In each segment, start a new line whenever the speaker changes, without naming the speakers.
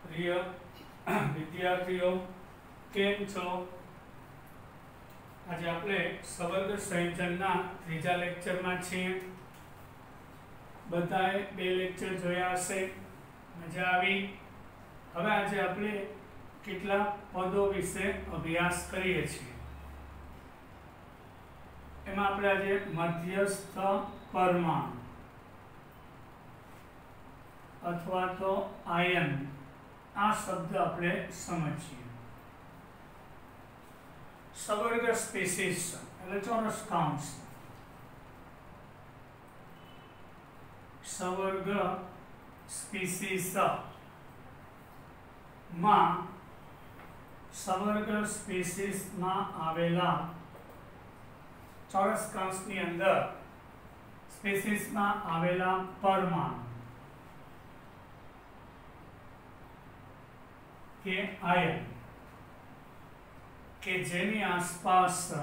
પ્રિય વિદ્યાર્થીઓ કેમ છો? આજે આપણે સવર્ગ સંયોજનના ત્રીજા લેક્ચરમાં છીએ. બધાએ બે લેક્ચર જોયા હશે, મજા આવી. હવે આજે આપણે કેટલાક પદો વિશે અભ્યાસ કરીએ છીએ. એમાં આપણે આજે મધ્યસ્થ પરમાણુ અથવા તો આયન આ શબ્દ આપણે સમજીએ. સવર્ગ સ્પીસીસ એટલે ચોરસ કાઉન્સ. સવર્ગ સ્પીસીસ માં સવર્ગ સ્પીસીસ માં આવેલા ચોરસ કાઉન્સની અંદર સ્પીસીસ માં આવેલા પરમાણુ કે આયન કે જેની આસપાસ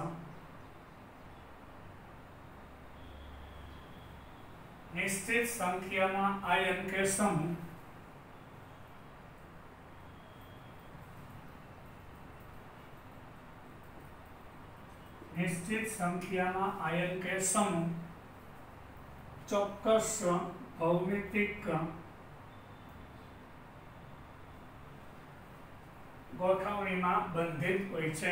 નિશ્ચિત સંખ્યામાં આયન કે સમૂહ ચોક્કસ ભૌમિતિક ગોઠવણીમાં બંધિત હોય છે.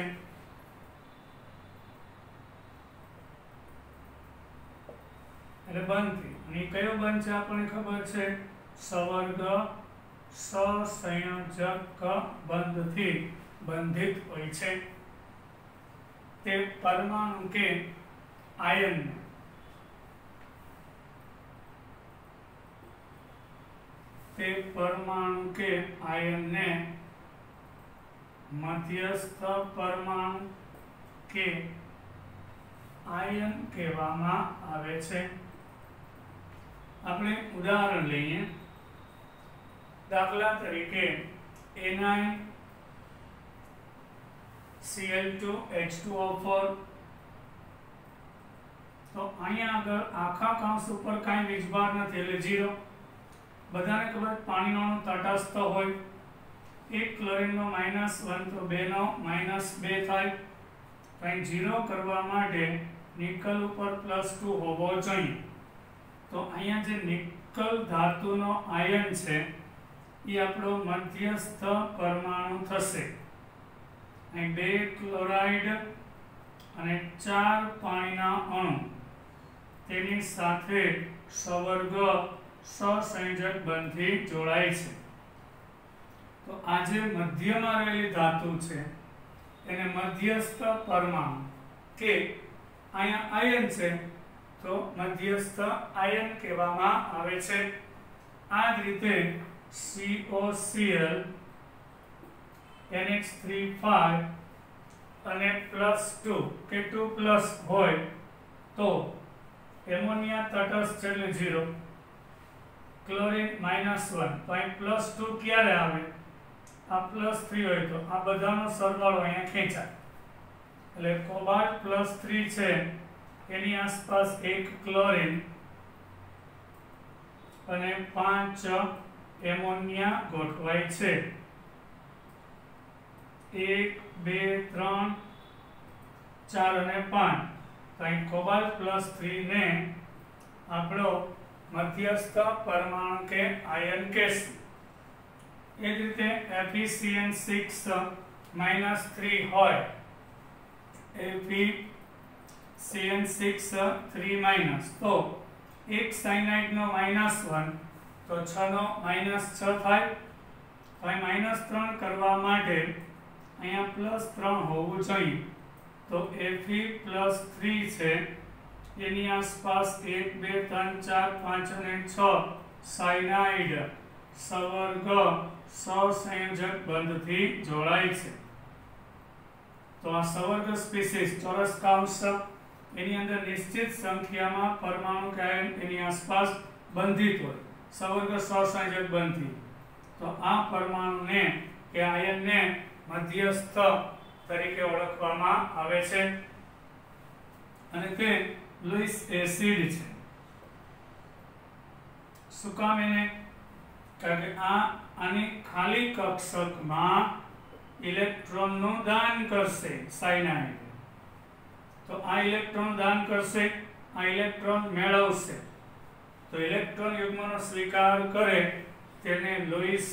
એટલે બંધી અને કયો બંધ છે આપણને ખબર છે, સવર્ગ સસંયોજક બંધથી બંધિત હોય છે. તે પરમાણુ કે આયન ને મધ્યસ્થ પરમાણુ કે આયન કહેવામાં આવે છે. આપણે ઉદાહરણ લઈએ. દાખલા તરીકે NiCl2H2O4. તો અહીંયા આગળ આખા કૌંસ ઉપર કાંઈ વીજભાર નથી એટલે 0. બધાને ખબર પાણીનો અણુ તટસ્થ હોય. એક ક્લોરીનનો -1 તો 2 નો -2 થાય. તો અહીં 0 કરવા માટે નિકલ ઉપર +2 હોવો જોઈએ. તો અહીંયા જે નિકલ ધાતુનો આયન છે એ આપણો મધ્યસ્થ પરમાણુ થશે. અહીં 2 ક્લોરાઇડ અને 4 પાણીના અણુ તેની સાથે સવર્ગ સસંયોજક બંધથી જોડાય છે. તો આ જે મધ્યમાં રહેલી ધાતુ છે એને મધ્યસ્થ પરમાણુ કે અહીંયા આયન છે તો મધ્યસ્થ આયન કહેવામાં આવે છે. આ જ રીતે COCl NH3 અને +2 કે 2+ હોય તો એમોનિયા તટસ્થ એટલે 0. ક્લોરીન -1 તો અહીં +2 ક્યારે આવે? આ +3 હોય તો આ બધાનો સરવાળો અહીંયા ખેંચાય. એટલે કોબાલ્ટ +3 છે એની આસપાસ 1 ક્લોરીન અને 5 એમોનિયા ગોઠવાય છે. 1 2 3 4 અને 5. તો અહીં કોબાલ્ટ +3 ને આપણો મધ્યસ્થ પરમાણુ કે આયન કહેશું. એ જ રીતે FeCN6 -3 હોય, FeCN6 3- તો એક સાયનાઇડનો -1 તો 6 નો -6 થાય. તો અહીં -3 કરવા માટે અહીંયા +3 હોવું જોઈએ. તો Fe+3 છે એની આસપાસ 1 2 3 4 5 અને 6 સાયનાઇડ સવર્ગ સહસંયોજક બંધથી જોડાય છે. તો આ સવર્ગ સ્પીસીસ ચોરસ કાઉન્સ એની અંદર નિશ્ચિત સંખ્યામાં પરમાણુ કે આયન એની આસપાસ બંધિત હોય, સવર્ગ સહસંયોજક બંધથી. તો આ પરમાણુને કે આયનને મધ્યસ્થ તરીકે ઓળખવામાં આવે છે અને તે લुईस એસિડ છે. શું કામ એને? કારણ કે આની ખાલી કક્ષકમાં ઇલેક્ટ્રોનનું દાન કરશે સાયનાઇડ, તો આ ઇલેક્ટ્રોન દાન કરશે, આ ઇલેક્ટ્રોન મેળવશે, તો ઇલેક્ટ્રોન યુગ્મનો સ્વીકાર કરે તેને લુઈસ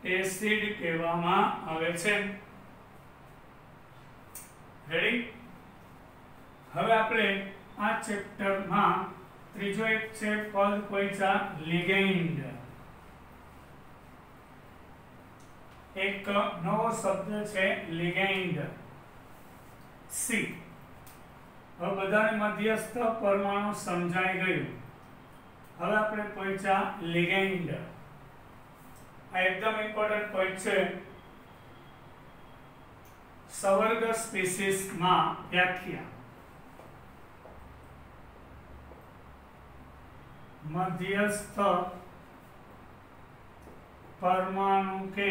એસિડ કહેવામાં આવે છે. રેડી? હવે આપણે આ ચેપ્ટરમાં ત્રીજો એક છે પદ પોઈચા લિગેન્ડ. એક નવો શબ્દ છે લિગેન્ડ, સી. હવે બધાને મધ્યસ્થ પરમાણુ સમજાઈ ગયું. હવે આપણે પોઈચા લિગેન્ડ. આ એકદમ ઇમ્પોર્ટન્ટ પોઈન્ટ છે. સવર્ગ સ્પીસીસમાં વ્યાખ્યા. मध्यस्थ परमाणु के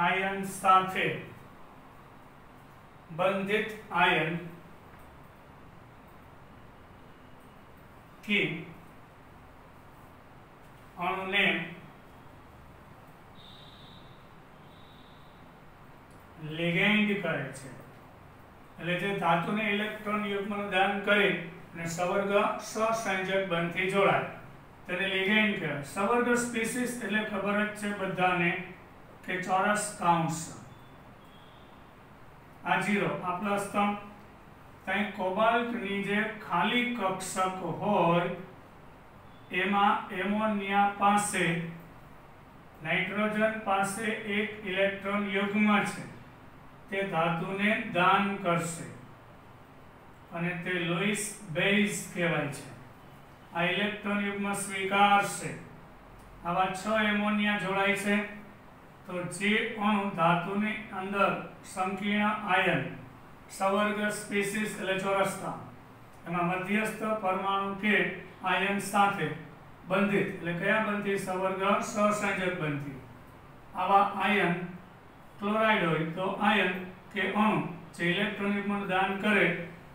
आयन साथे बंधित आयन की अणु ने लिगेंड करे छे. એટલે જે ધાતુને ઇલેક્ટ્રોન યુગ્મનું દાન કરે અને સવર્ગ સહસંયોજક બંધથી જોડાય તેને લિગેન્ડ કહેવાય. સવર્ગ સ્પીસીસ એટલે ખબર જ છે બધાને કે ચોરસ કાઉન્સ. આ 0 આ પ્લસ ત્રણ. ત્યાં કોબાલ્ટની જે ખાલી કક્ષક હોય એમાં એમોનિયા પાસે નાઇટ્રોજન પાસે એક ઇલેક્ટ્રોન યુગ્મ છે, તે ધાતુને દાન કરશે અને તે લુઈસ બેઝ કહેવાય છે. આ ઇલેક્ટ્રોન યુગ્મ સ્વીકારશે. આવા 6 એમોનિયા જોડાય છે, તો જે અણુ ધાતુની અંદર સંકીર્ણ આયન સવર્ગ સ્પીસીસ એટલે ચોરસતા એમાં મધ્યસ્થ પરમાણુ કે આયન સાથે બંધિત એટલે કયા બંધી? સવર્ગ સહસંયોજક બંધી. આવા આયન ક્લોરાઇડ હોય તો આયન કે અણુ જે ઇલેક્ટ્રોન યુગ્મનું દાન કરે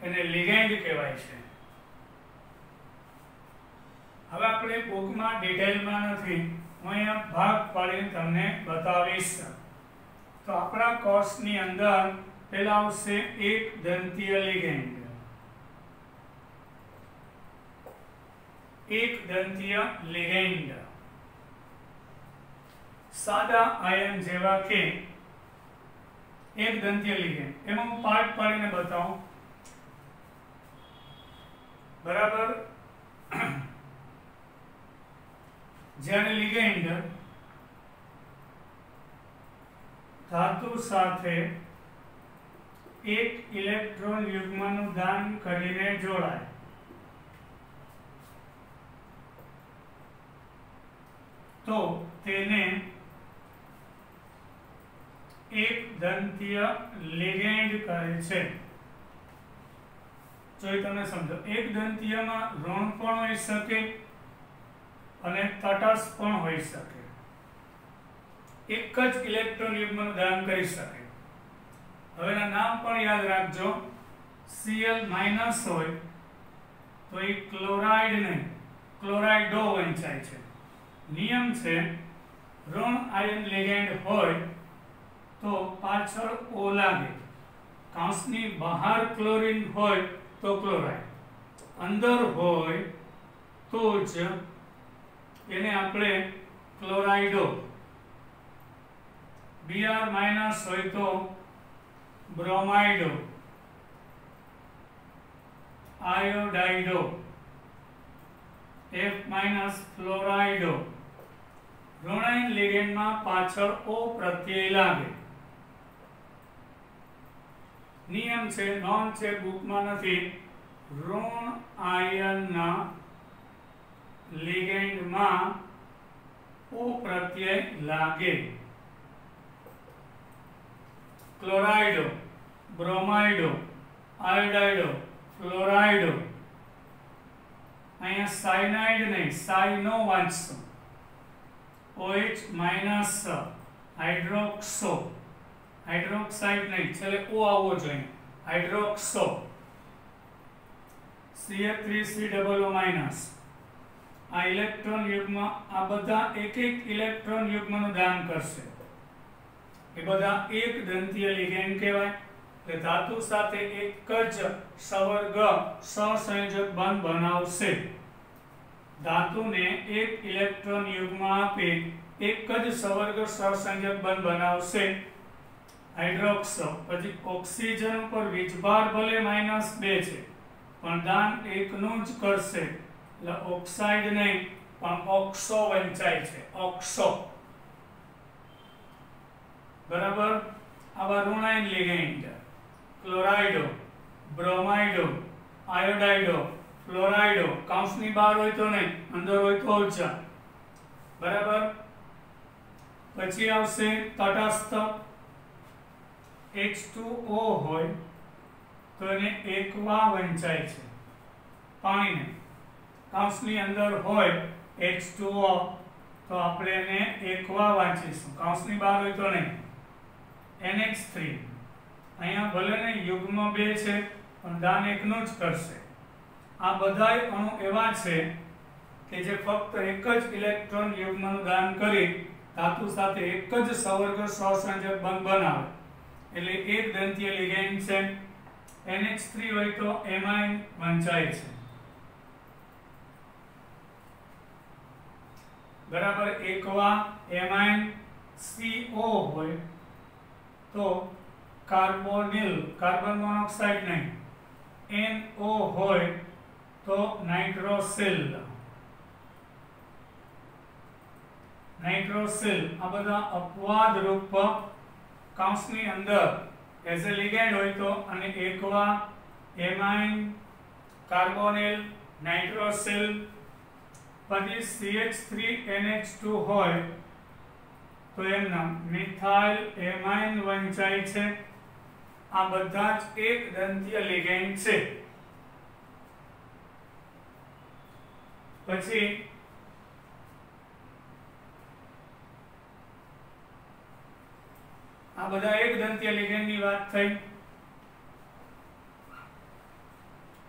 એને લિગેન્ડ કહેવાય છે. હવે આપણે બુકમાં ડિટેલમાં નથી, હું અહીંયા ભાગ પાડીને તમને બતાવીશ. તો આપણા કોર્સની અંદર પહેલા આવશે એક દંતીય લિગેન્ડ. એક દંતીય લિગેન્ડ સાદા આયન જેવા કે એક દંતીય લિગેન્ડ. એમાં હું પાર્ટ પાડીને બતાવું. બરાબર? જ્યારે લિગેન્ડ ધાતુ સાથે એક ઇલેક્ટ્રોન યુગ્મનું દાન કરીને જોડાય તો તેને એક દંતીય લિગેન્ડ કહે છે. જો તમે સમજો, એક દંતીયમાં ઋણ પણ હોઈ શકે અને તટસ્થ પણ હોઈ શકે. એક જ ઇલેક્ટ્રોન યુગ્મનું દાન કરી શકે. હવે એના નામ પણ યાદ રાખજો. Cl- હોય તો એ ક્લોરાઇડ નહીં, ક્લોરાઇડો વંચાય છે. નિયમ છે ઋણ આયન લિગેન્ડ હોય તો પાછળ O લાગે. કાંસની બહાર ક્લોરીન હોય તો ક્લોરાઇડ, અંદર હોય તો જ એને આપણે ક્લોરાઇડો. Br- હોય તો બ્રોમાઇડો, આયોડાઇડો, F- ફ્લોરાઇડો. ઋણાયન લિગેન્ડમાં પાછળ O પ્રત્યય લાગે. નિયમ છે, નોંધ છે, બુકમાં નથી. ઋણ આયનના લિગેન્ડમાં O પ્રત્યય લાગે. ક્લોરાઇડો, બ્રોમાઇડો, આયોડાઇડો, ફ્લોરાઇડો. અહીંયા સાયનાઇડ નહીં, સાયનો વાંચશું. OH- હાઇડ્રોક્સો, હાઇડ્રોક્સાઇડ નહીં, છેલ્લે O આવવો જોઈએ. હાઇડ્રોક્સો. Cl3COO-, આ ઇલેક્ટ્રોન યુગ્મ આ બધા એક એક ઇલેક્ટ્રોન યુગ્મનું દાન કરશે એ બધા એક દંતીય લિગેન્ડ કહેવાય એટલે ધાતુ સાથે એક જ સવર્ગ સહસંયોજક બંધ બનાવશે ધાતુને એક ઇલેક્ટ્રોન યુગ્મ આપે એક જ સવર્ગ સહસંયોજક બંધ બનાવશે હાઇડ્રોક્સો પછી ઓક્સિજન ઉપર વીજભાર ભલે -2 છે પણ દાન એકનું જ કરશે એટલે ઓક્સાઇડ નહીં પણ ઓક્સો વંચાય છે ઓક્સો બરાબર આવા ઋણાયન લિગેન્ડ ક્લોરાઇડો બ્રોમાઇડો આયોડાઇડો ફ્લોરાઇડો કાઉન્સની બહાર હોય તો નહીં અંદર હોય તો ઓછા બરાબર પછી આવશે તટસ્થ H2O હોય તો એને એકવા વંચાય છે પાણીને કાઉન્સની અંદર હોય H2O તો આપણે એને એકવા વાંચીશું કાઉન્સની બહાર હોય તો નહીં NH3 અહીંયા ભલે ને યુગ્મ 2 છે પણ દાન એકનું જ કરશે આ બધાય અણુ એવા છે કે જે ફક્ત એક જ ઇલેક્ટ્રોન યુગ્મનું દાન કરી ધાતુ સાથે એક જ સવર્ગ સહસંયોજક બંધ બનાવે એટલે એક દંતીય લિગેન્ડ છે NH3 હોય તો એમાઇન વંચાય છે બરાબર એકવા એમાઇન CO હોય તો કાર્બોનિલ કાર્બન મોનોક્સાઇડ નહીં NO હોય તો નાઇટ્રોસિલ આ બધા અપવાદ રૂપ કાઉન્સની અંદર એઝ એ લિગેન્ડ હોય તો અને એકવા એમાઇન કાર્બોનિલ નાઇટ્રોસિલ પછી CH3NH2 હોય તો એમના મિથાઇલ એમાઇન વંચાય છે આ બધા જ એક દંતીય લિગેન્ડ છે પછી આ બધા એક દંતીય લિગેન્ડની વાત થઈ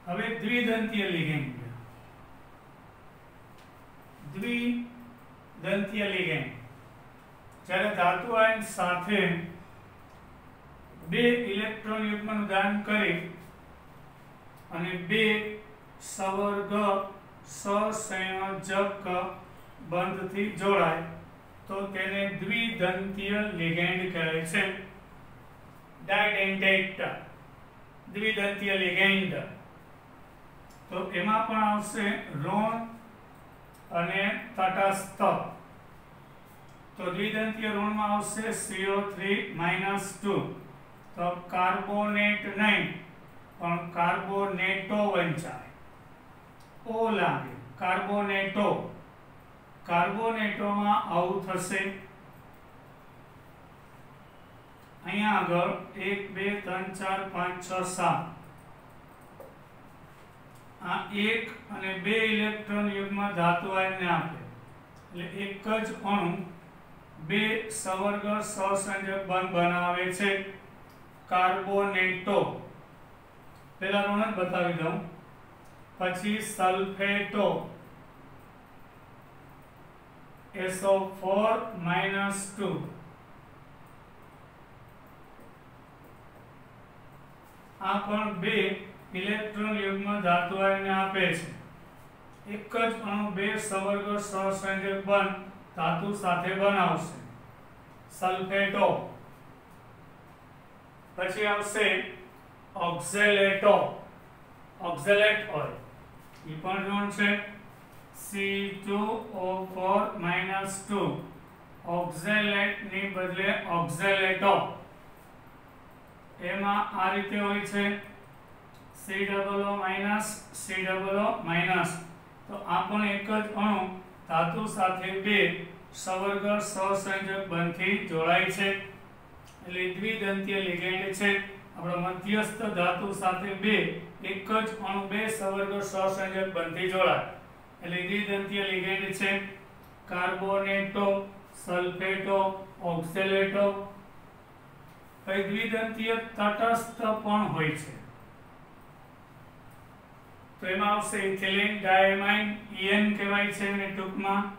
હવે દ્વિદંતીય લિગેન્ડ જ્યારે ધાતુ આયન સાથે બે ઇલેક્ટ્રોન યુગ્મનું દાન કરી અને બે સવર્ગ સહસંયોજક બંધથી જોડાય તો તેને દ્વિદંતીય લિગેન્ડ કહે છે ડાયડેન્ટેટ દ્વિદંતીય લિગેન્ડ તો એમાં પણ આવશે ઋણ અને તટસ્થ તો દ્વિદંતીય ઋણમાં આવશે CO3-2 તો કાર્બોનેટ નહીં પણ કાર્બોનેટો વંચાય ઓ લાગે કાર્બોનેટોમાં આવું થશે અહીંયા આગળ 1 2 3 4 5 6 7 આ 1 અને 2 ઇલેક્ટ્રોન યુગ્મ ધાતુ આયનને આપે એટલે એક જ અણુ બે સવર્ગ સહસંયોજક બંધ બનાવે છે કાર્બોનેટો પહેલા ઋણ જ બતાવી દઉં પછી સલ્ફેટો SO4-2 આ પણ બે ઇલેક્ટ્રોન યુગ્મ ધાતુ આયનને આપે છે એક જ અણુ બે સવર્ગ સહસંયોજક બંધ ધાતુ સાથે બનાવશે સલ્ફેટો પછી આવશે ઓક્ઝેલેટ હોય એ પણ ઋણ છે C2O4-2 ઓક્ઝેલેટ ની બદલે ઓક્ઝેલેટો એમાં આ રીતે હોય છે COO-COO- તો આ પણ એક જ અણુ ધાતુ સાથે બે સવર્ગ સહસંયોજક બંધથી જોડાય છે એટલે દ્વિદંતીય લિગેન્ડ છે આપણો મધ્યસ્થ ધાતુ સાથે બે એક જ અણુ બે સવર્ગ સહસંયોજક બંધથી જોડાય એટલે દ્વિદંતીય લિગેન્ડ છે કાર્બોનેટો સલ્ફેટો ઓક્ઝેલેટો પછી દ્વિદંતીય તટસ્થ પણ હોય છે તો એમાં આવશે ઇથિલિન ડાયમાઇન, EN કહેવાય છે એને ટૂંકમાં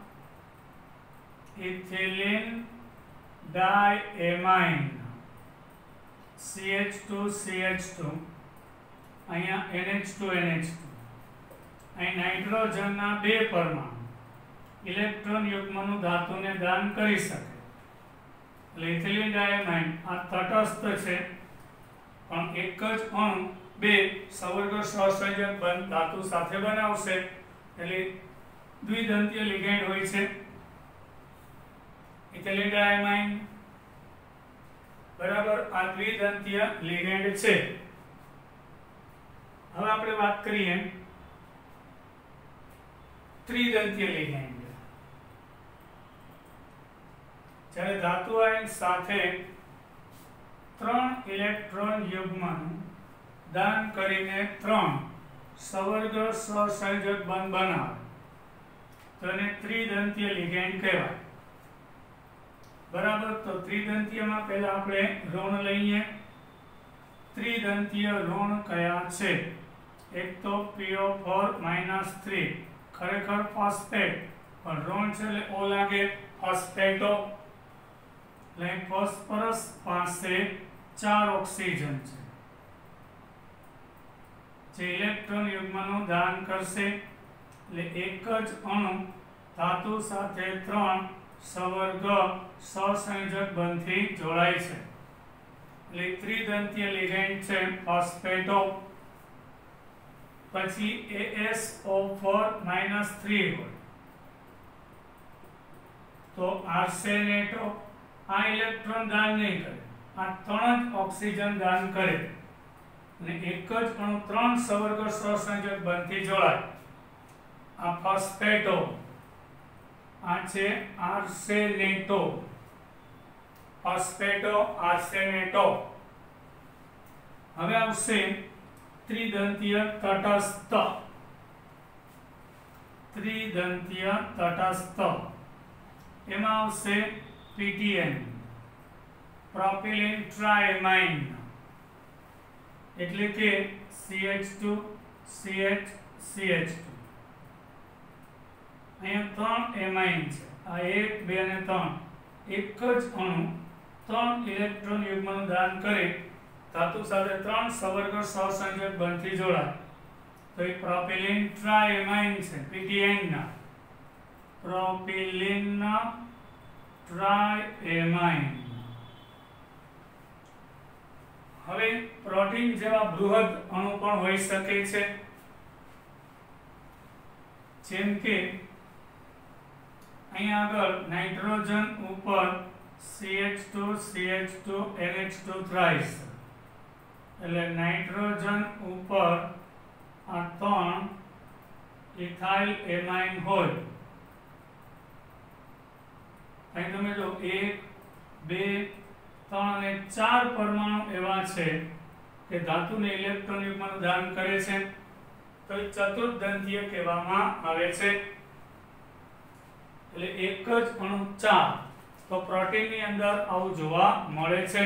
ઇથિલિન ડાયમાઇન, CH2CH2, અહીંયા NH2NH2, અહીં નાઇટ્રોજનના 2 પરમાણુ ઇલેક્ટ્રોન યુગ્મનું ધાતુને દાન કરી શકે. એટલે ઇથિલિન ડાયમાઇન આ તટસ્થ છે પણ એક જ અણુ 2 સવર્ગ સહસંયોજક બંધ ધાતુ સાથે બનાવશે એટલે દ્વિદંતીય લિગેન્ડ હોય છે ઇથિલિન ડાયમાઇન. બરાબર, આ દ્વિદંતીય લિગેન્ડ છે. હવે આપણે વાત કરીએ ત્રિદંતીય લિગેન્ડ. જ્યારે ધાતુ આયન સાથે 3 ઇલેક્ટ્રોન યુગ્મનું દાન કરીને 3 સવર્ગ સહસંયોજક બંધ બનાવે તો એને ત્રિદંતીય લિગેન્ડ કહેવાય. બરાબર, તો ત્રિદંતીયમાં પહેલા આપણે ઋણ લઈએ. ત્રિદંતીય ઋણ કયા છે? એક તો PO4-3, ખરેખર ફોસ્ફેટ પણ ઋણ છે એટલે O લાગે, ફોસ્ફેટો. એટલે ફોસ્ફરસ પાસે 4 ઓક્સિજન છે જે ઇલેક્ટ્રોન યુગ્મનું દાન કરશે એટલે એક જ અણુ ધાતુ સાથે 3 સવર્ગ સહસંયોજક બંધથી જોડાય છે એટલે ત્રિદંતીય લિગેન્ડ છે ફોસ્ફેટો. પછી ASO4-3 હોય તો આર્સેનેટો. આ ઇલેક્ટ્રોન દાન નહીં કરે, આ 3 જ ઓક્સિજન દાન કરે અને એક જ અણુ 3 સવર્ગ સહસંયોજક બંધથી જોડાય. આ ફોસ્ફેટો, આ છે આર્સેનેટો. ફોસ્ફેટો, આર્સેનેટો. હવે આવશે ત્રિદંતીય તટસ્થ. ત્રિદંતીય તટસ્થ એમાં આવશે PTN, પ્રોપિલિન ટ્રાયમાઇન, એટલે કે CH2CH2. અહીંયા 3 એમાઇન છે, આ 1, 2 અને 3. એક જ અણુ 3 ઇલેક્ટ્રોન યુગ્મનું દાન કરે ધાતુ સાથે 3 સવર્ગ સહસંયોજક બંધથી જોડાય તો એ પ્રોપિલિન ટ્રાયમાઇન છે, PTN ના. પ્રોપિલિન ટ્રાયમાઇન. હવે પ્રોટીન જેવા બૃહદ અણુ પણ હોઈ શકે છે જેમ કે અહીં આગળ નાઇટ્રોજન ઉપર CH2CH2 NH2 thrice એટલે નાઇટ્રોજન ઉપર આ 3 ઇથાઇલ એમાઇન હોય. અહીં તમે જો 1, 2, 3 અને 4 પરમાણુ એવા છે કે ધાતુને ઇલેક્ટ્રોન યુગ્મનું દાન કરે છે તો એ ચતુર્દંતીય કહેવામાં આવે છે. એટલે એક જ અણુ 4. તો પ્રોટીનની અંદર આવું જોવા મળે છે.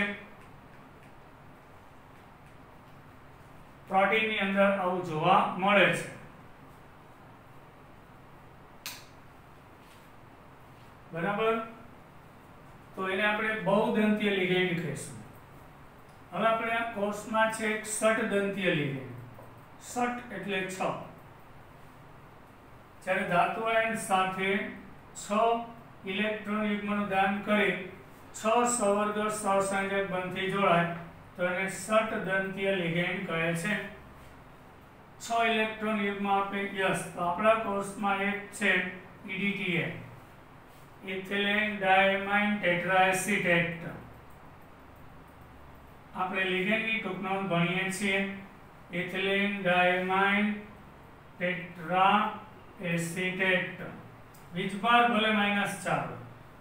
પ્રોટીનની અંદર આવું જોવા મળે છે. બરાબર, તો એને આપણે બહુદંતીય લિગેન્ડ કહીશું. હવે આપણે આ કોર્સમાં છે એક ષટદંતીય લિગેન્ડ. ષટ એટલે 6. જ્યારે ધાતુ આયન સાથે 6 ઇલેક્ટ્રોન યુગ્મનું દાન કરી 6 સવર્ગ સહસંયોજક બંધથી જોડાય તો એને ષટદંતીય લિગેન્ડ કહે છે. 6 ઇલેક્ટ્રોન યુગ્મ આપે યસ, તો આપણા કોર્સમાં એક છે EDTA, ઇથિલિન ડાયમાઇન ટેટ્રાએસિટેટ. આપણે લિગેન્ડની ટૂંકનામ ભણીએ છીએ ઇથિલિન ડાયમાઇન ટેટ્રાએસિટેટ. વીજભાર ભલે -4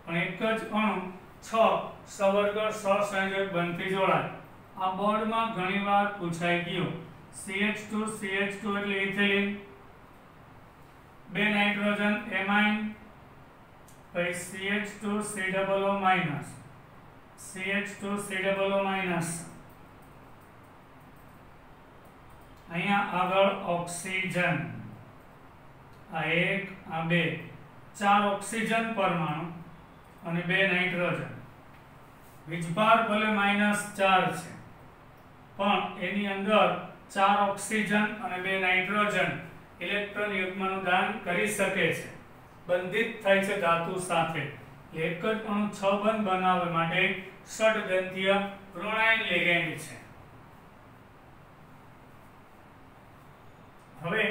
પણ એક જ અણુ 6 સવર્ગ સહસંયોજક બંધથી જોડાય. આ બોર્ડમાં ઘણીવાર પૂછાઈ ગયું. CH2CH2 એટલે ઇથિલિન, 2 નાઇટ્રોજન એમાઇન, પછી CH2COO માઇનસ, CH2COO માઇનસ. અહીંયા આગળ ઓક્સિજન, આ 1 આ 2, 4 ઓક્સિજન પરમાણુ અને 2 નાઇટ્રોજન. વીજભાર ભલે -4 છે પણ એની અંદર 4 ઓક્સિજન અને 2 નાઇટ્રોજન ઇલેક્ટ્રોન યુગ્મનું દાન કરી શકે છે, બંધિત થાય છે ધાતુ સાથે. એક જ અણુ 6 બંધ બનાવવા માટે ષડદંતીય ઋણાયન લિગેન્ડ છે. હવે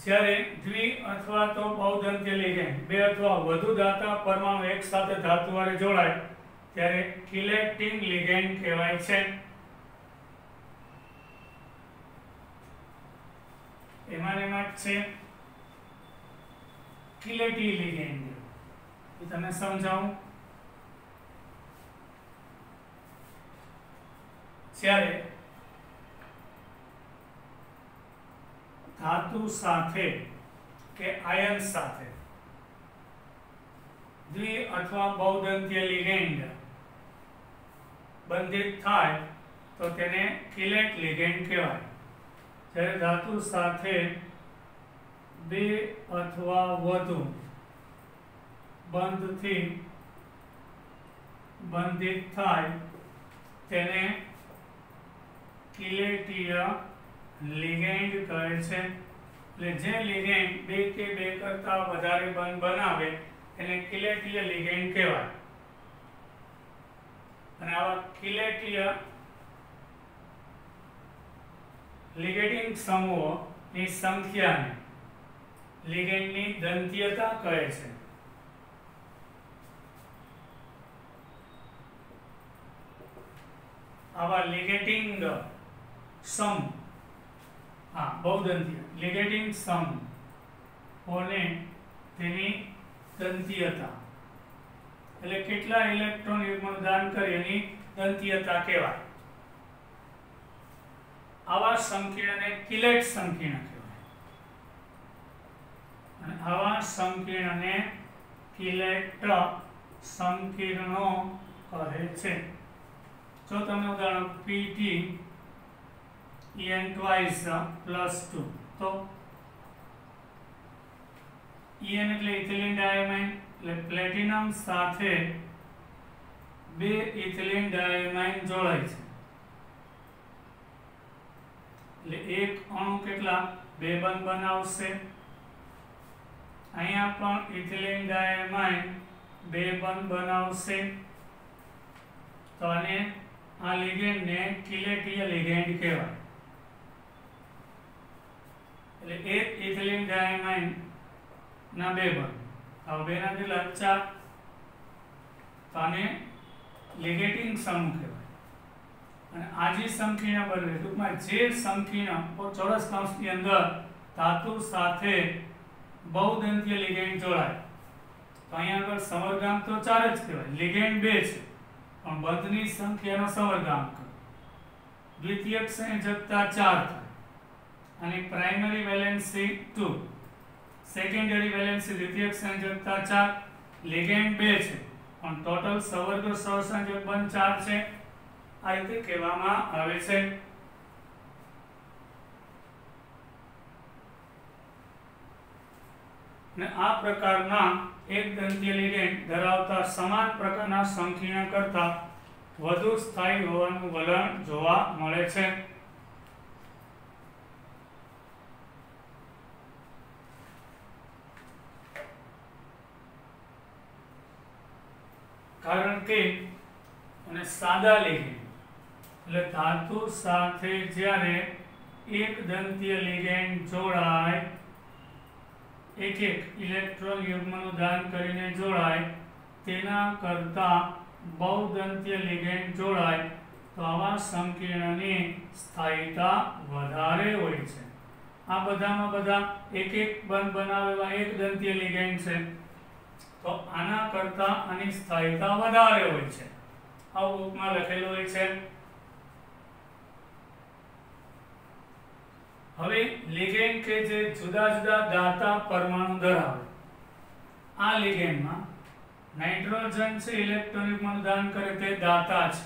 જ્યારે દ્વિ અથવા તો બહુદંતીય લિગેન્ડ, બે અથવા વધુ દાતા પરમાણુ એક સાથે ધાતુ વડે જોડાય ત્યારે કિલેટિંગ લિગેન્ડ કહેવાય છે. એમાં છે કિલેટી લિગેન્ડ. એ તમને સમજાવું. જ્યારે ધાતુ સાથે કે આયન સાથે દ્વિ અથવા બહુદંતીય લિગેન્ડ બંધિત થાય તો તેને કિલેટ લિગેન્ડ કહેવાય. જ્યારે ધાતુ સાથે 2 અથવા વધુ બંધથી બંધિત થાય તેને કિલેટીય લિગેન્ડ કહે છે. એટલે જે લિગેન્ડ 2 કે 2 કરતા વધારે બંધ બનાવે એને કિલેટીય લિગેન્ડ કહેવાય. અને આવા કિલેટીય લિગેન્ડિંગ સમૂહોની સંખ્યાને લિગેન્ડની દંતીયતા કહે છે. આવા લિગેન્ડિંગ બહુદંતીય લિગેન્ડિંગ સમૂહોને તેની દંતીયતા એટલે કેટલા ઇલેક્ટ્રોન યુગ્મનું દાન કરે એની દંતીયતા કહેવાય. આવા સંકીર્ણને કિલેટ સંકીર્ણ કહેવાય. અને આવા સંકીર્ણને કિલેટ સંકીર્ણો કહે છે. જો તમને ઉદાહરણ Pt En twice +2 તો En એટલે ઇથિલિન ડાયમાઇન એટલે પ્લેટિનમ સાથે 2 ઇથિલિન ડાયમાઇન જોડાય છે. એટલે એક અણુ કેટલા 2 બંધ બનાવશે. અહીંયા પણ ઇથિલિન ડાયમાઇન 2 બંધ બનાવશે. તો આને આ લિગેન્ડને કિલેટીય લિગેન્ડ કહેવાય. એટલે એક ઇથિલિન ડાયમાઇન ના 2 બંધ, હવે 2 ના કેટલા 4, તો આને લિગેટિંગ સમૂહ કહેવાય. અને આ જે સંકીર્ણ બને ટૂંકમાં જે સંકીર્ણ ચોરસ કૌંસની અંદર ધાતુ સાથે બહુદંતીય લિગેન્ડ જોડાય તો અહીંયા આગળ સમરગામ તો 4 જ કહેવાય, લિગેન્ડ 2 છે પણ બંધની સંખ્યાનો સમરગામ દ્વિતીયક સંયોજકતા 4 થાય અને પ્રાઇમરી વેલેન્સી 2, સેકન્ડરી વેલેન્સી દ્વિતીયક સંયોજકતા 4, લિગેન્ડ 2 છે પણ ટોટલ સવર્ગ સહસંયોજક બંધ 4 છે. આ રીતે કહેવામાં આવે છે. ને આ પ્રકારના એક દંતીય લિગેન્ડ ધરાવતા સમાન પ્રકારના સંકીર્ણ કરતા વધુ સ્થાયી હોવાનું વલણ જોવા મળે છે. કારણ કે અને સાદા લિગેન્ડ એટલે ધાતુ સાથે જ્યારે એક દંતીય લિગેન્ડ જોડાય, એક ઇલેક્ટ્રોન યુગ્મનું દાન કરીને જોડાય તેના કરતા બહુદંતીય લિગેન્ડ જોડાય તો આવા સંકીર્ણની સ્થાયીતા વધારે હોય છે. આ બધામાં બધા એક બંધ બનાવેલા એક દંતીય લિગેન્ડ છે તો આના કરતા આની સ્થાયીતા વધારે હોય છે. આવું બુકમાં લખેલું હોય છે. હવે લિગેન્ડ કે જે જુદા જુદા દાતા પરમાણુ ધરાવે, આ લિગેન્ડમાં નાઇટ્રોજન છે ઇલેક્ટ્રોન યુગ્મનું દાન કરે તે દાતા છે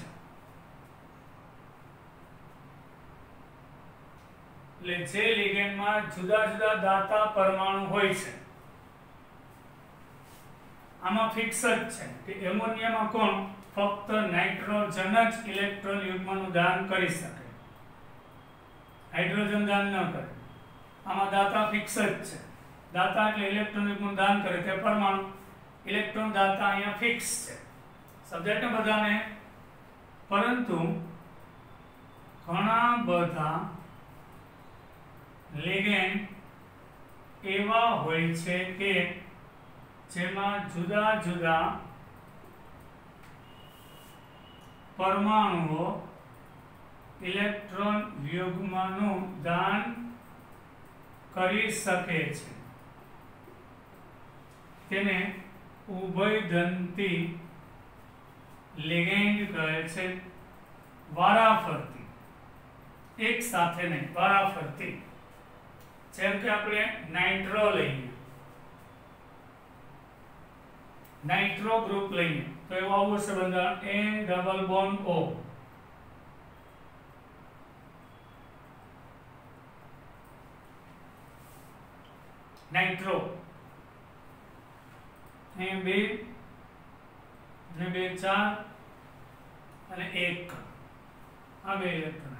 એટલે જે લિગેન્ડમાં જુદા જુદા દાતા પરમાણુ હોય છે આમાં ફિક્સ જ છે કે એમોનિયામાં કોણ ફક્ત નાઇટ્રોજન જ ઇલેક્ટ્રોન યુગ્મનું દાન કરી શકે, હાઇડ્રોજન દાન ન કરે. આમાં દાતા ફિક્સ જ છે. દાતા એટલે ઇલેક્ટ્રોન યુગ્મનું દાન કરે તે પરમાણુ. ઇલેક્ટ્રોન દાતા અહીંયા ફિક્સ છે. સબ્જેક્ટ ને બધાને, પરંતુ ઘણા બધા લિગેન્ડ એવા હોય છે કે જેમાં જુદા જુદા પરમાણુઓ ઇલેક્ટ્રોન યુગ્મનું દાન કરી શકે છે. તેને ઉભયદંતી લિગેન્ડ કહે છે. વારાફરતી, એક સાથે નહીં, વારાફરતી. જેમ કે આપણે નાઇટ્રો લઈએ, નાઇટ્રો ગ્રુપ લઈએ તો એવું આવું હશે બંધારણ N double bond O. Nitro અહીં 2 ને 2 4 અને 1 આ 2 ઇલેક્ટ્રોન.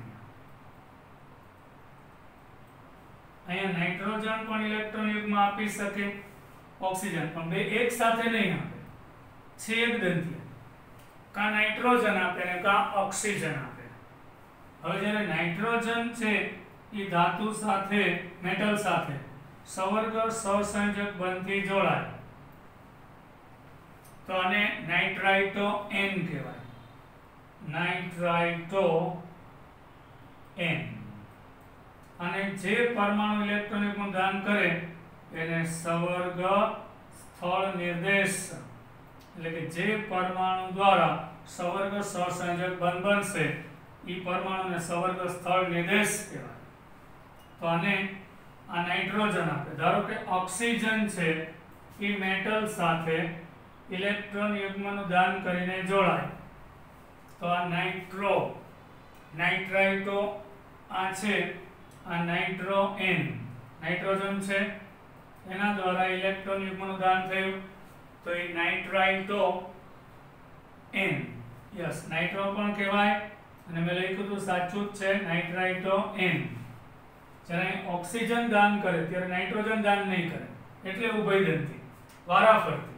અહીંયા નાઇટ્રોજન પણ ઇલેક્ટ્રોન યુગ્મ આપી શકે, ઓક્સિજન પણ, બે એક સાથે નહીં આપે, છેદદંતી. કા નાઇટ્રોજન આપે ને કા ઓક્સિજન આપે. હવે જ્યારે નાઇટ્રોજન છે એ ધાતુ સાથે, મેટલ સાથે સવર્ગ સહસંયોજક બંધથી જોડાય તો આને નાઇટ્રાઇટો N કહેવાય. નાઇટ્રાઇટો N. અને જે પરમાણુ ઇલેક્ટ્રોન યુગ્મ દાન કરે એને સવર્ગ સ્થળ નિર્દેશ, એટલે કે જે પરમાણુ દ્વારા સવર્ગ સહસંયોજક બંધ બનશે એ પરમાણુને સવર્ગ સ્થળ નિર્દેશ કહેવાય. તો આને આ નાઇટ્રોજન આપે. ધારો કે ઓક્સિજન છે એ મેટલ સાથે ઇલેક્ટ્રોન યુગ્મનું દાન કરીને જોડાય તો આ નાઇટ્રો, નાઇટ્રાઇટો આ છે, આ નાઇટ્રો N નાઇટ્રોજન છે એના દ્વારા ઇલેક્ટ્રોન યુગ્મનું દાન થયું તો એ નાઇટ્રાઇટો N. યસ, નાઇટ્રો પણ કહેવાય અને મેં લખ્યું હતું સાચું જ છે, નાઇટ્રાઇટો N. જ્યારે ઓક્સિજન દાન કરે ત્યારે નાઇટ્રોજન દાન નહીં કરે એટલે ઉભયદંતી, વારાફરતી.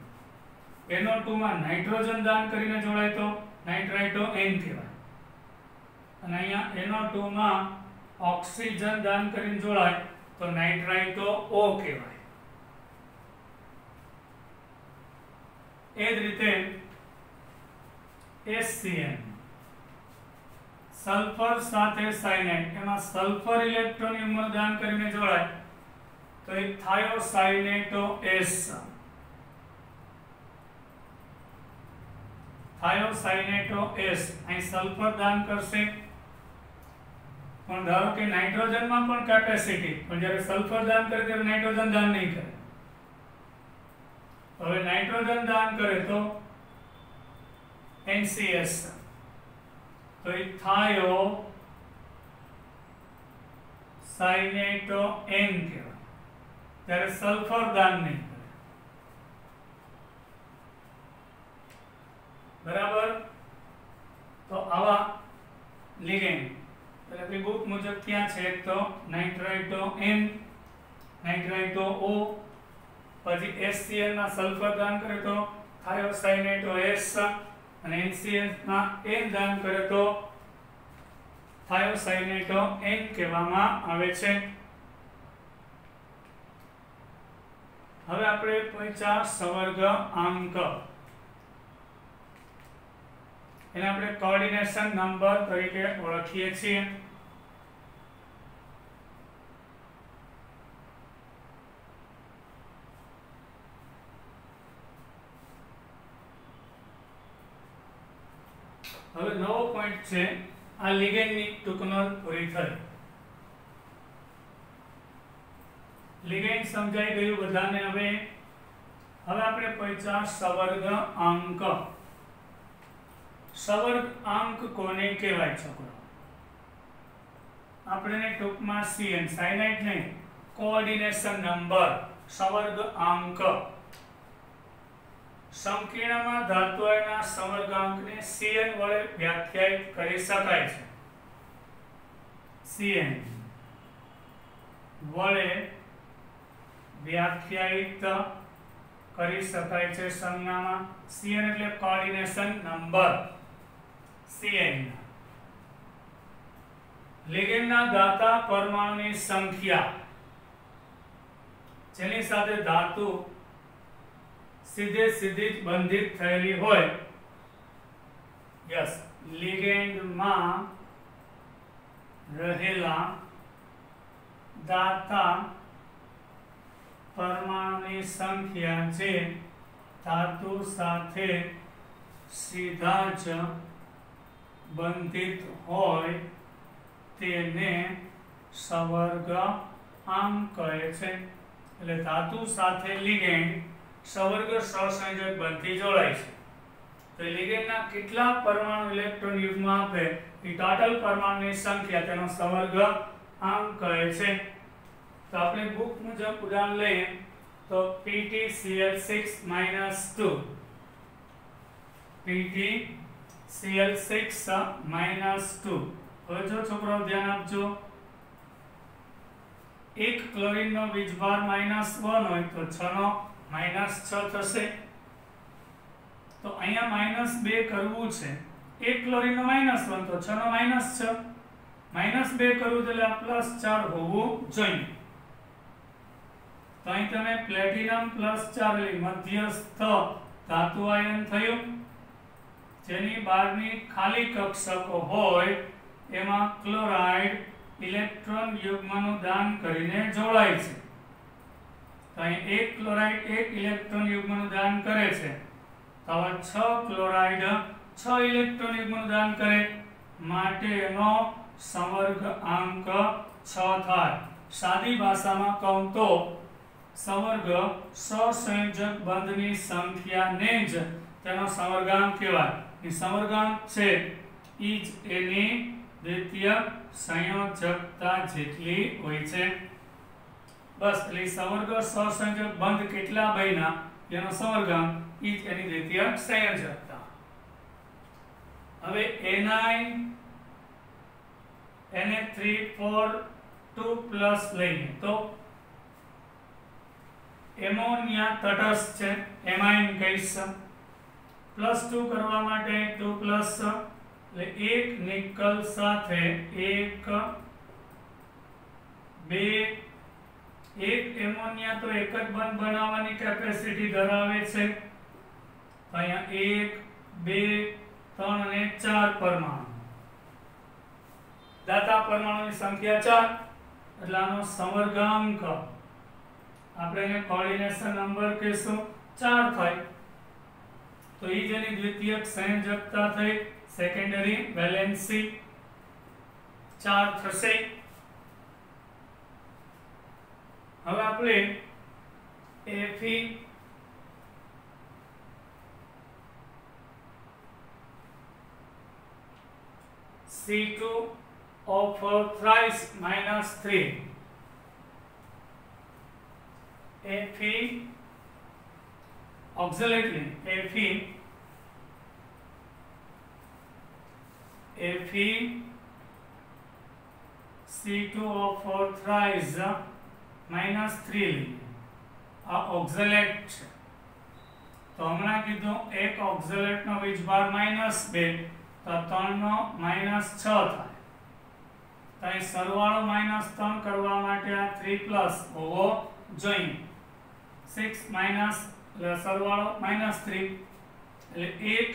NO2 માં નાઇટ્રોજન દાન કરીને જોડાય તો નાઇટ્રાઇટો N કહેવાય. અને અહીંયા NO2 માં ઓક્સિજન દાન કરીને જોડાય તો નાઇટ્રાઇટો O કહેવાય. એ જ રીતે HCN, સલ્ફર સાથે સાયનાઇડ, એમાં સલ્ફર ઇલેક્ટ્રોન યુગ્મનું દાન કરીને જોડાય તો એ થાયોસાયનેટો S. થાયોસાયનેટો S અહીં સલ્ફર દાન કરશે, પણ ધારો કે નાઇટ્રોજનમાં પણ કેપેસિટી, પણ જ્યારે સલ્ફર દાન કરે ત્યારે નાઇટ્રોજન દાન નહીં કરે. હવે નાઇટ્રોજન દાન કરે તો NCS, તો એ થાયોસાયનેટો N કહેવાય. ત્યારે સલ્ફર દાન નહીં કરે. બરાબર. તો આવા લિગેન્ડ એટલે બુક મુજબ ક્યાં છે તો નાઇટ્રાઇટો N, નાઇટ્રાઇટો O, પછી HCl માં સલ્ફર દાન કરે તો થાયોસાયનેટો S અને NCl માં N દાન કરે તો થાયોસાયનેટો N કહેવામાં આવે છે. હવે આપણે પહોંચ્યા સવર્ગ અંક. એને આપણે કોઓર્ડિનેશન નંબર તરીકે ઓળખીએ છીએ. હવે નવો પોઈન્ટ છે આ લિગેન્ડની ટૂંક નોંધ પૂરી થઈ. લિગેન્ડ સમજાઈ ગયું બધાને. હવે આપણે પહોંચ્યા સવર્ગ અંક. સવર્ગ અંક કોને કહેવાય છોકરો? આપણે ટૂંકમાં CN સાયનાઇડ નહીં, કોઓર્ડિનેશન નંબર, સંવર્ગાંક. સંકીર્ણમાં ધાતુઓના સંવર્ગાંકને CN વડે વ્યાખ્યાયિત કરી શકાય છે. CN વડે વ્યાખ્યાયિત કરી શકાય છે સંજ્ઞામાં. CN એટલે કોઓર્ડિનેશન નંબર. CN લિગેન્ડના દાતા પરમાણુની સંખ્યા જેની સાથે ધાતુ સીધી જ બંધિત થયેલી હોય. યસ, લિગેન્ડમાં રહેલા દાતા પરમાણુની સંખ્યા જે ધાતુ સાથે સીધા જ બંધિત હોય તેને સંવર્ગાંક કહે છે. એટલે ધાતુ સાથે લિગેન્ડ સંવર્ગ સહસંયોજક બંધથી જોડાય છે. તો લિગેન્ડના કેટલા પરમાણુ ઇલેક્ટ્રોન યુગ્મ આપે એ ટોટલ પરમાણુની સંખ્યા તેનો સંવર્ગાંક કહે છે. તો આપણે બુક મુજબ ઉદાહરણ લઈએ તો PtCl6 - 2 PtCl6 - 2. હવે જો છોકરાઓ ધ્યાન આપજો, એક ક્લોરીનનો વીજભાર -1 હોય તો 6 નો -6 થશે. તો અહીંયા -2 કરવું છે. એક ક્લોરીનનો -1 તો 6 નો -6, -2 કરવું એટલે આ +4 હોવું જોઈએ. તો અહીં તમે પ્લેટિનમ +4 એટલે મધ્યસ્થ ધાતુ આયન થયું. જેની બહારની ખાલી કક્ષકો હોય એમાં ક્લોરાઇડ ઇલેક્ટ્રોન યુગ્મનું દાન કરીને જોડાય છે. તો અહીં એક ક્લોરાઇડ એક ઇલેક્ટ્રોન યુગ્મનું દાન કરે છે. તો હવે 6 ક્લોરાઇડ 6 ઇલેક્ટ્રોન યુગ્મનું દાન કરે માટે એનો સંવર્ગાંક 6 થાય. સાદી ભાષામાં કહું તો સંવર્ગ સહસંયોજક બંધની સંખ્યાને જ તેનો સંવર્ગાંક કહેવાય. એ સંવર્ગાંક છે ઈ જ એની દ્વિતીય સંયોજકતા જેટલી હોય છે. બસ એટલે સંવર્ગ સહસંયોજક બંધ કેટલા બન્યા એનો સંવર્ગાંક ઈ જ એની દ્વિતીય સંયોજકતા. હવે Na342+ લઈએ તો એમોનિયા તટસ્થ છે, એમાઇન કહીશું. +2 કરવા માટે 2+ એટલે એક નિકલ સાથે એક એમોનિયા તો એક જ બંધ બનાવવાની કેપેસિટી ધરાવે છે. અહીંયા 1 2 3 અને 4 પરમાણુ. દાતા પરમાણુની સંખ્યા 4 એટલે આનો સંવર્ગાંક આપણે એને કોઓર્ડિનેશન નંબર કહીશું 4 થાય. તો ઈ જેની દ્વિતીયક સંયોજકતા થઈ, સેકન્ડરી વેલેન્સી 4 થશે. હવે આપણે Fe C2O4 -3 Fe oxalate Fe C2O4 -3 આ ઓક્ઝેલેટ છે. તો હમણાં કીધું એક ઓક્ઝેલેટ નો વીજભાર -2 તો 3 નો -6 થાય. તો અહીં સરવાળો -3 કરવા માટે આ 3+ હોવો જોઈએ. 6 એટલે સરવાળો -3 એટલે એક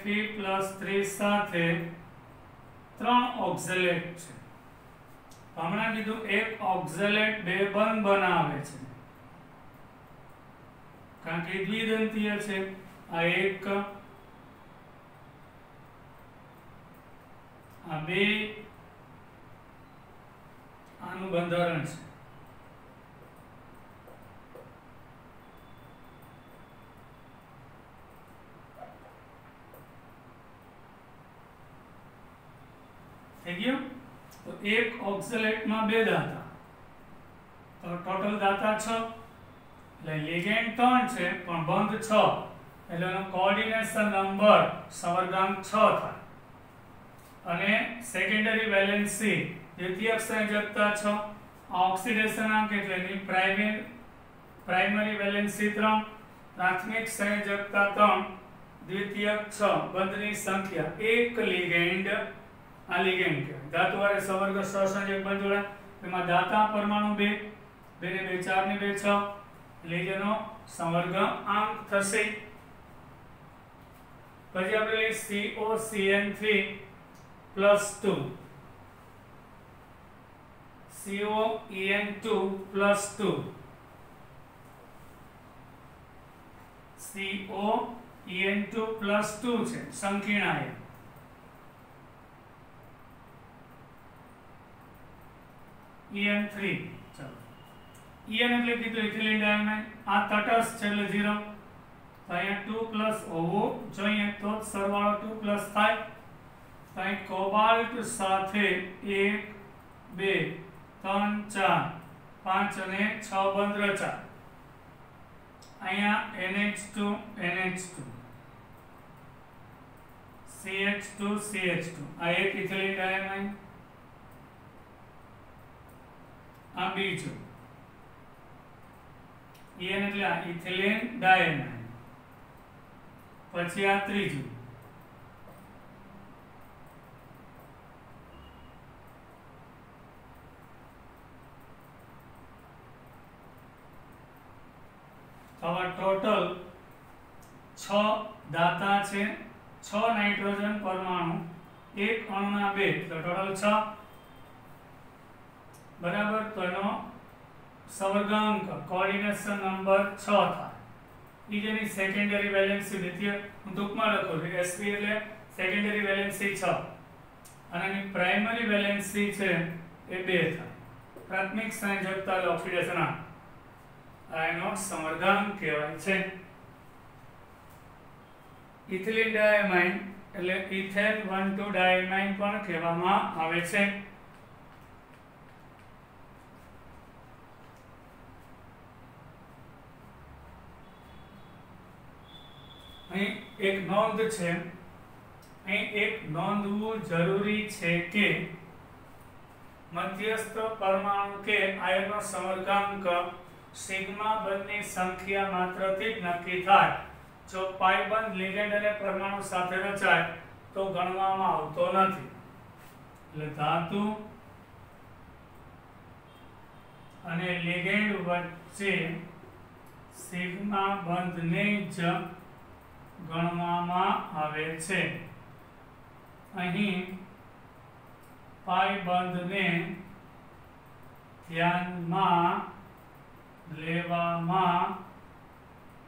Fe+3 સાથે 3 ઓક્ઝેલેટ છે. હમણાં કીધું એક ઓક્ઝેલેટ 2 બંધ બનાવે છે કારણ કે દ્વિદંતીય છે. આ એક આ 2 આનું બંધારણ છે. થઈ ગયું. તો एक ऑक्ઝેલેટ में 2 दाता, तो टोटल दाता 6, એટલે લિગેન્ડ 3 છે પણ બંધ 6, એટલે એનો કોઓર્ડિનેશન નંબર સવર્ગાંક 6 થાય. અને સેકન્ડરી વેલેન્સી દ્વિતીયક સંયોજકતા 6, ઓક્સિડેશનાંક એટલે એની પ્રાઇમરી વેલેન્સી 3, પ્રાથમિક સંયોજકતા 3, દ્વિતીયક 6, બંધની સંખ્યા. એક લિગેન્ડ, આ લિગેન્ડ કહેવાય. ધાતુવાળા સવર્ગ સહસંયોજક બંધ જોડાય, એમાં દાતા પરમાણુ 2, 2 ને 2 4 ને 2 6, એટલે જેનો સંવર્ગાંક થશે. પછી આપણે COCN3 +2, COEN2 +2, COEN2 +2 છે સંકીર્ણ આયન. EN3, ચલો EN એટલે કીધું ઇથિલિન ડાયમાઇન, આ તટસ્થ છે એટલે 0, તો અહીંયા 2 પ્લસ હોવું જોઈએ તો જ સરવાળો 2 પ્લસ થાય. તો અહીં કોબાલ્ટ સાથે 1 2 3 4 5 અને 6 બંધ રચા. અહીંયા NH2 NH2 CH2 CH2, આ એક ઇથિલિન ડાયમાઇન, આ બીજું EN એટલે આ ઇથિલિન ડાયમાઇન. પછી આ ત્રીજું હવે ટોટલ 6 દાતા છે, 6 નાઇટ્રોજન પરમાણુ, એક અણુના 2, તો ટોટલ 6 બરાબર. તો એનો સવર્ગાંક કોઓર્ડિનેશન નંબર 6 થાય. એ જેની સેકન્ડરી વેલેન્સી દ્વિતીય, હું ટૂંકમાં લખું છું SP એટલે સેકન્ડરી વેલેન્સી 6 અને એની પ્રાઇમરી વેલેન્સી છે એ 2 થાય. પ્રાથમિક સંયોજકતા એટલે ઓક્સિડેશનાંક, આ એનો સવર્ગાંક કહેવાય છે. ઇથિલિન ડાયમાઇન એટલે ઇથેન 1,2 ડાયમાઇન પણ કહેવામાં આવે છે. અહીં એક નોંધ છે, અહીં એક નોંધવું જરૂરી છે કે મધ્યસ્થ પરમાણુ કે આયનનો સવર્ગાંક સિગ્મા બંધની સંખ્યા માત્રથી જ નક્કી થાય. જો પાઈ બંધ લિગેન્ડ અને પરમાણુ સાથે રચાય તો ગણવામાં આવતો નથી. એટલે ધાતુ અને લિગેન્ડ વચ્ચે સિગ્મા બંધને જ ગણવામાં આવે છે. અહીં પાઈ બંધને ધ્યાનમાં લેવામાં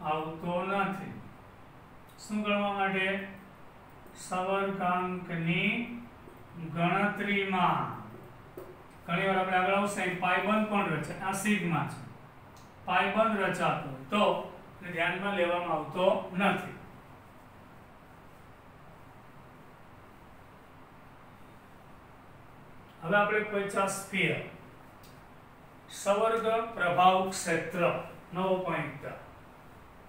આવતો નથી. શું ગણવા માટે? સવર્ગાંકની ગણતરીમાં. ઘણી વાર આપણે આગળ આવશે પાઈબંધ પણ રચે, આ સિગ્મા છે, પાઈબંધ રચાતો તો ધ્યાનમાં લેવામાં આવતો નથી. હવે આપણે કોઈ સ્ફિયર સવર્ગ પ્રભાવ ક્ષેત્ર, નવો પોઈન્ટ,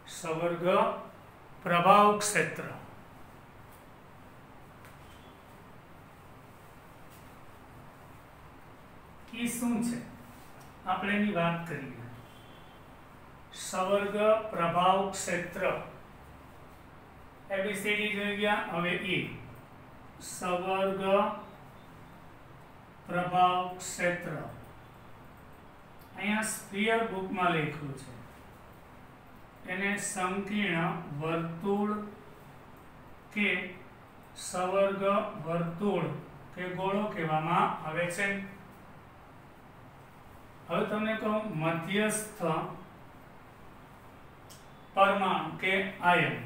સવર્ગ પ્રભાવ ક્ષેત્ર. એ શું છે આપણે એની વાત કરીએ. સવર્ગ પ્રભાવ ક્ષેત્ર ABCD જોઈ ગયા. હવે E સવર્ગ પ્રભાવ ક્ષેત્ર. અહીંયા સ્ફિયર બુકમાં લખ્યું છે, એને સંકીર્ણ વર્તુળ કે સવર્ગ વર્તુળ કે ગોળો કહેવામાં આવે છે. હવે તમને કહું મધ્યસ્થ પરમાણુ કે આયન,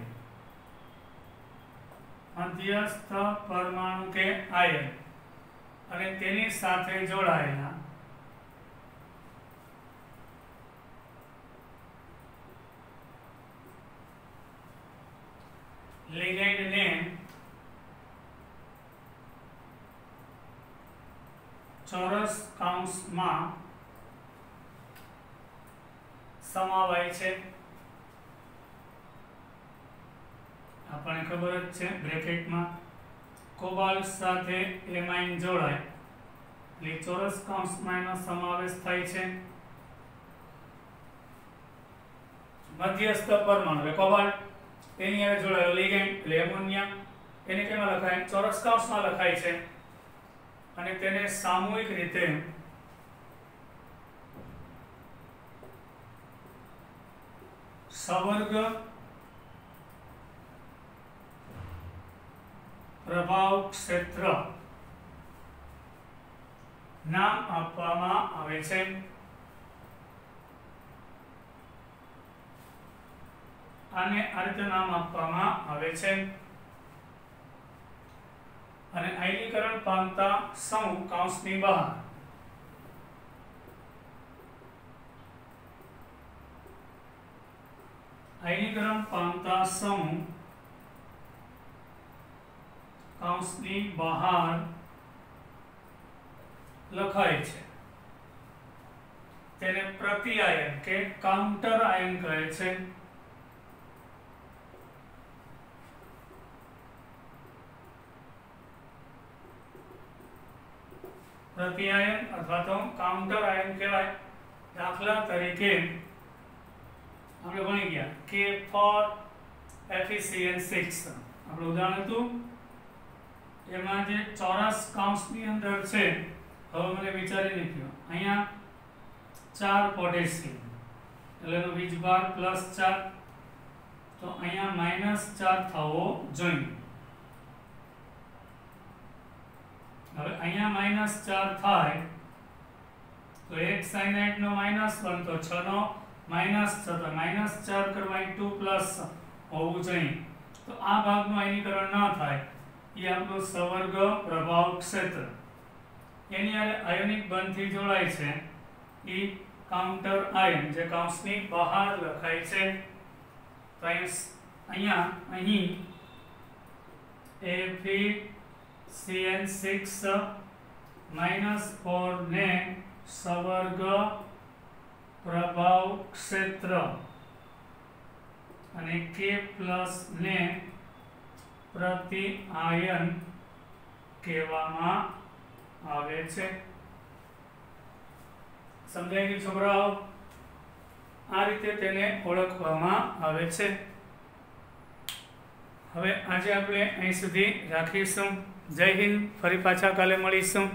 મધ્યસ્થ પરમાણુ કે આયન અને તેની સાથે જોડાયેલા લિગેન્ડને ચોરસ કૌંસમાં સમાવાય છે। આપણને ખબર જ છે બ્રેકેટમાં કોબાલ્ટ સાથે એમાઇન જોડાય એટલે ચોરસ કૌંસમાં એનો સમાવેશ થાય છે। મધ્યસ્થ પરમાણુ કોબાલ્ટ એની સાથે જોડાયેલો લિગેન્ડ એટલે એમોનિયા એને કેમાં લખાય ચોરસ કૌંસમાં લખાય છે અને તેને સામૂહિક રીતે સવર્ગ પ્રભાવ ક્ષેત્ર નામ આપવામાં આવે છે। આને આ રીતે નામ આપવામાં આવે છે અને આયનીકરણ પામતા સમૂહ કૌંસની બહાર આયનીકરણ પામતા સમૂહ કૌંસની બહાર લખાય છે। તેને પ્રતિઆયન કે કાઉન્ટર આયન કહે છે। પ્રતિઆયન અથવા તો કાઉન્ટર આયન કહેવાય। દાખલા તરીકે આપણે ભણી ગયા કે ફોર FeCN6 આપણું ઉદાહરણ હતું એમાં જે ચોરસ કૌંસની અંદર છે હવે મને વિચારી નાખ્યો અહીંયા 4 પોટેશિયમ એટલે એનો વીજભાર +4 તો અહીંયા -4 થવો જોઈએ। હવે અહીંયા -4 થાય તો એક સાયનાઇડ નો -1 તો 6 નો -6 તો -4 કરવા 2 પ્લસ હોવું જોઈએ। તો આ ભાગનું આયનીકરણ ન થાય એ આપણું સવર્ગ પ્રભાવ ક્ષેત્ર એની આયનિક બંધથી જોડાય છે એ કાઉન્ટર આયન જે કૌંસની બહાર લખાય છે। તો અહીં FeCN6 -4 ને સવર્ગ પ્રભાવ ક્ષેત્ર અને K+ ને પ્રતિ આયન કહેવામાં આવે છે। સમજાય ગયું છોકરાઓ? આ રીતે તેને ઓળખવામાં આવે છે। હવે આજે આપણે અહીં સુધી રાખીશું। જય હિન્દ। ફરી પાછા કાલે મળીશું।